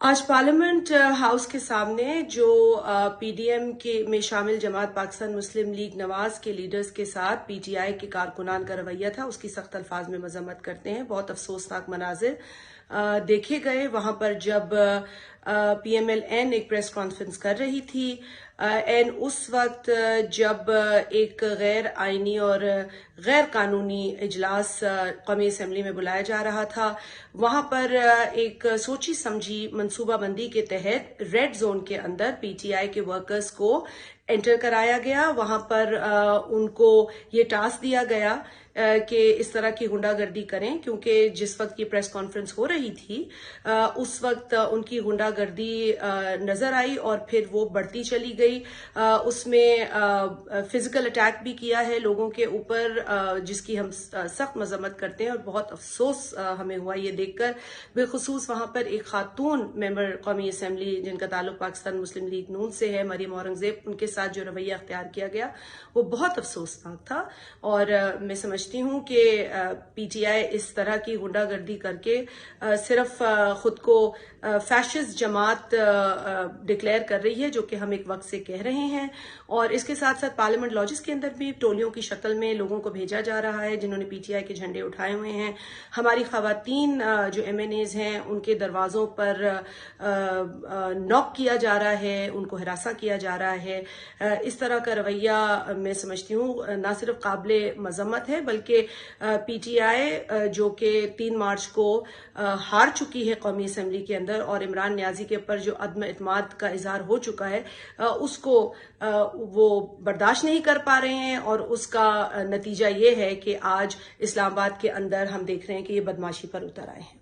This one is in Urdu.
آج پارلیمنٹ ہاؤس کے سامنے جو پی ڈی ایم میں شامل جماعت پاکستان مسلم لیگ نواز کے لیڈرز کے ساتھ پی ٹی آئی کے کارکنان کا رویہ تھا، اس کی سخت الفاظ میں مذمت کرتے ہیں۔ بہت افسوسناک مناظر دیکھے گئے وہاں پر جب پی ایم ایل این ایک پریس کانفرنس کر رہی تھی، اس وقت جب ایک غیر آئینی اور غیر قانونی اجلاس قومی اسمبلی میں بلایا جا رہا تھا، وہاں پر ایک سوچی سمجھی منصوبہ بندی کے تحت ریڈ زون کے اندر پی ٹی آئی کے ورکرز کو انٹر کرایا گیا۔ وہاں پر ان کو یہ ٹاسک دیا گیا کہ اس طرح کی غنڈہ گردی کریں، کیونکہ جس وقت یہ پریس کانفرنس ہو رہی تھی اس وقت ان کی غنڈہ گردی نظر آئی اور پھر وہ بڑھتی چلی گئی۔ اس میں فزیکل اٹیک بھی کیا ہے لوگوں کے اوپر، جس کی ہم سخت مذمت کرتے ہیں اور بہت افسوس ہمیں ہوا یہ دیکھ کر، بالخصوص وہاں پر ایک خاتون ممبر قومی اسمبلی جن کا تعلق پاکستان مسلم لیگ نون سے ہے، مریم اورنگزیب، ان کے ساتھ جو رویہ اختیار کیا گیا وہ بہت افسوسناک تھا۔ اور میں سمجھتی ہوں کہ پی ٹی آئی اس طرح کی غنڈہ گردی کر کے صرف خود کو فیشسٹ جماعت ڈکلیئر کر رہی ہے، جو کہ ہم ایک وقت سے کہہ رہے ہیں، اور اس کے ساتھ ساتھ پارلیمنٹ لاجز کے اندر بھی ٹولیوں کی شکل میں لوگوں کو بھیجا جا رہا ہے جنہوں نے پی ٹی آئی کے جھنڈے اٹھائے ہوئے ہیں۔ ہماری خواتین جو ایم این ایز ہیں ان کے دروازوں پر ناک کیا جا رہا ہے، ان کو ہراساں کیا جا رہا ہے۔ اس طرح کا رویہ میں سمجھتی ہوں نہ صرف قابل مذمت ہے، بلکہ پی ٹی آئی جو کہ 3 مارچ کو ہار چکی ہے قومی اسمبلی کے اندر اور عمران نیازی کے اوپر جو عدم اعتماد کا اظہار ہو چکا ہے، اس کو وہ برداشت نہیں کر پا رہے ہیں، اور اس کا نتیجہ یہ ہے کہ آج اسلام آباد کے اندر ہم دیکھ رہے ہیں کہ یہ بدمعاشی پر اتر آئے ہیں۔